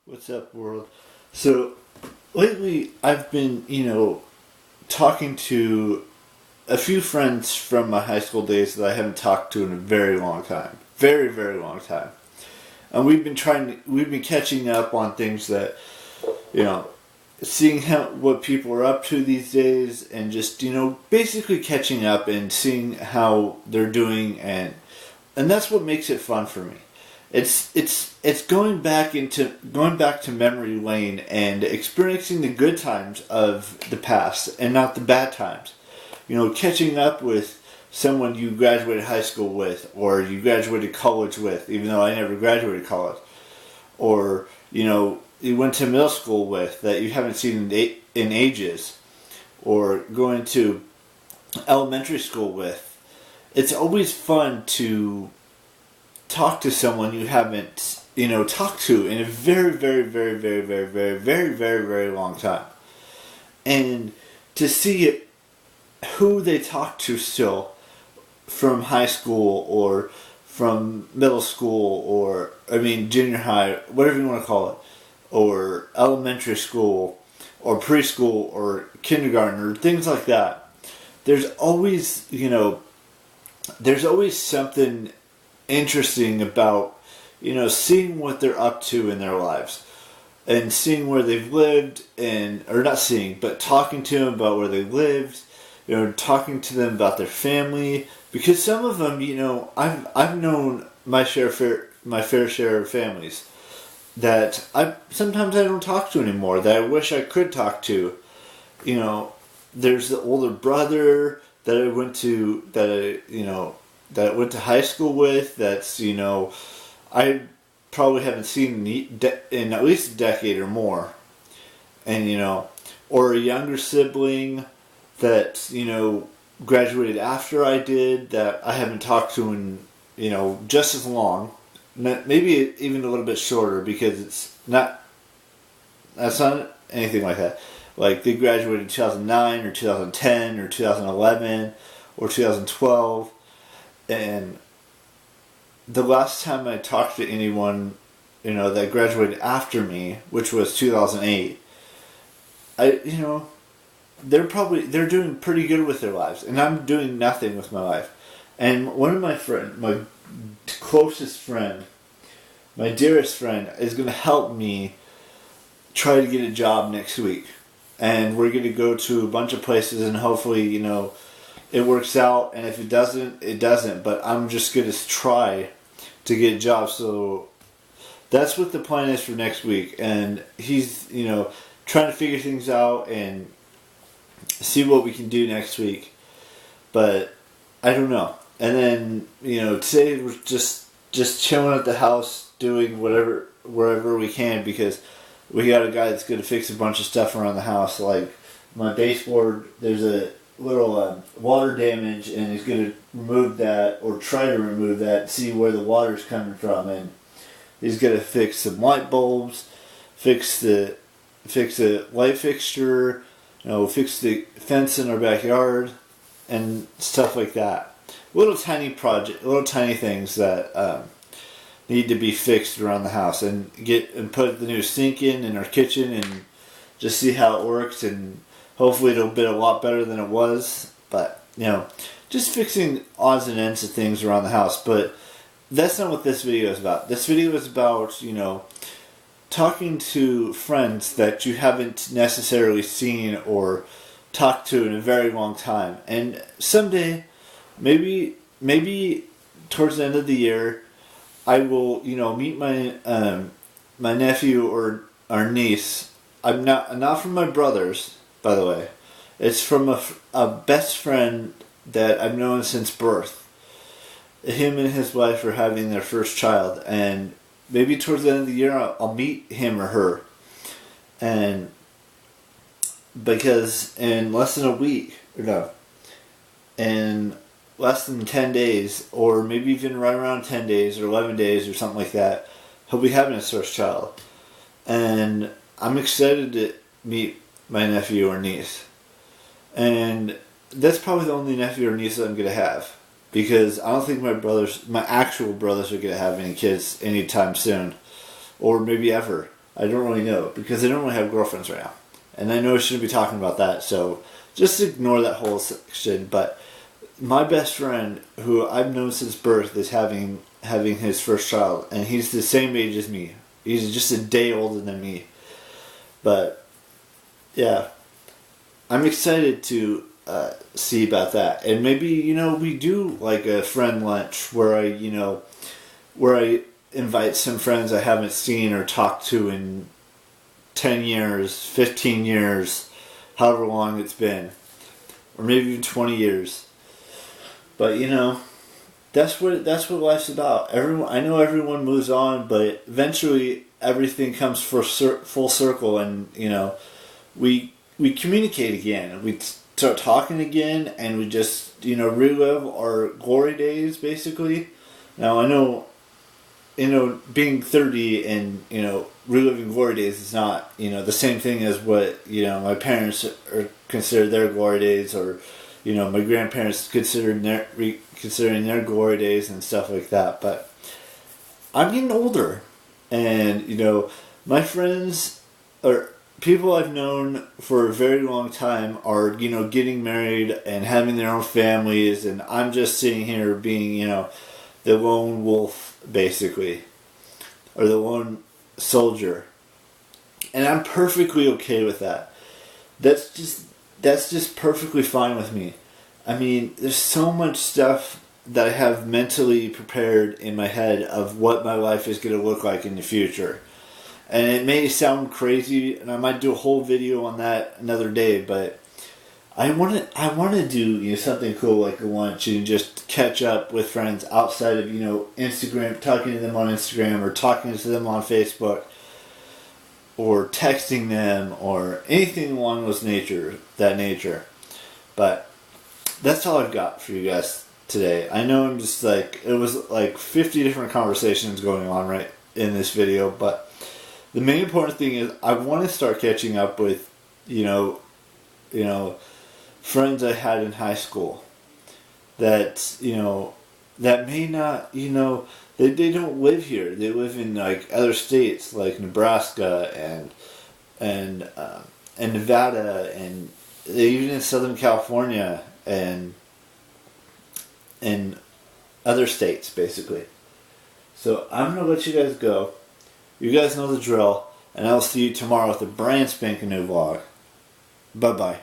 What's up, world? So, lately I've been, talking to a few friends from my high school days that I haven't talked to in a very long time. Very, very long time. And we've been catching up on things that, seeing what people are up to these days and just, basically catching up and seeing how they're doing and that's what makes it fun for me. It's going back to memory lane and experiencing the good times of the past and not the bad times. Catching up with someone you graduated high school with or you graduated college with, even though I never graduated college, or you went to middle school with that you haven't seen in ages, or going to elementary school with. It's always fun to talk to someone you haven't, talked to in a very, very, very, very, very, very, very, very, very long time. And to see who they talk to still from high school or from middle school or, junior high, whatever you want to call it, or elementary school or preschool or kindergarten or things like that. There's always something interesting about seeing what they're up to in their lives and seeing where they've lived but talking to them about where they lived, talking to them about their family, because some of them I've known my fair share of families that sometimes I don't talk to anymore that I wish I could talk to. There's the older brother that I went to that I went to high school with. That's I probably haven't seen in at least a decade or more, and or a younger sibling that graduated after I did that I haven't talked to in just as long, maybe even a little bit shorter because that's not anything like that. Like they graduated in 2009 or 2010 or 2011 or 2012. And the last time I talked to anyone, that graduated after me, which was 2008, they're doing pretty good with their lives, and I'm doing nothing with my life. And one of my closest friend, my dearest friend, is going to help me try to get a job next week, and we're going to go to a bunch of places, and hopefully, it works out, and if it doesn't, it doesn't. But I'm just going to try to get a job. So that's what the plan is for next week. And he's, trying to figure things out and see what we can do next week. But I don't know. And then, today we're just chilling at the house, doing wherever we can, because we got a guy that's going to fix a bunch of stuff around the house. Like my baseboard, there's a little water damage, and he's going to remove that or try to remove that, see where the water's coming from, and he's going to fix some light bulbs, fix the light fixture, fix the fence in our backyard, and stuff like that. Little tiny things that need to be fixed around the house, and put the new sink in our kitchen, and just see how it works, and hopefully it'll be a lot better than it was. But, just fixing odds and ends of things around the house. But that's not what this video is about. This video is about, talking to friends that you haven't necessarily seen or talked to in a very long time. And someday, maybe towards the end of the year, I will, meet my my nephew or our niece. I'm not from my brothers, by the way. It's from a best friend that I've known since birth. Him and his wife are having their first child, and maybe towards the end of the year I'll meet him or her. And because in less than a week, in less than 10 days, or maybe even right around 10 days or 11 days or something like that, he'll be having his first child. And I'm excited to meet my nephew or niece. And that's probably the only nephew or niece that I'm going to have. Because I don't think my actual brothers are going to have any kids anytime soon. Or maybe ever. I don't really know because I don't really have girlfriends right now. And I know I shouldn't be talking about that, so just ignore that whole section. But my best friend, who I've known since birth, is having his first child, and he's the same age as me. He's just a day older than me. But yeah, I'm excited to see about that, and maybe we do like a friend lunch where I invite some friends I haven't seen or talked to in 10 years, 15 years, however long it's been, or maybe even 20 years. But that's what life's about. I know everyone moves on, but eventually everything comes full circle, and we communicate again. We start talking again, and we just relive our glory days, basically. Now I know, being 30 and reliving glory days is not the same thing as what my parents are consider their glory days, or my grandparents considering their glory days and stuff like that. But I'm getting older, and my friends or people I've known for a very long time are getting married and having their own families, and I'm just sitting here being the lone wolf, basically, or the lone soldier, and I'm perfectly okay with that. That's just perfectly fine with me. I mean, there's so much stuff that I have mentally prepared in my head of what my life is going to look like in the future. And it may sound crazy, and I might do a whole video on that another day, but I want to do something cool like a lunch and just catch up with friends outside of Instagram, talking to them on Instagram or talking to them on Facebook or texting them or anything along that nature. But that's all I've got for you guys today. I know I'm just it was like 50 different conversations going on right in this video, but the main important thing is I want to start catching up with friends I had in high school that that may not they don't live here. They live in like other states like Nebraska and Nevada, and even in Southern California and other states, basically. So I'm gonna let you guys go. You guys know the drill, and I'll see you tomorrow with a brand spanking new vlog. Bye bye.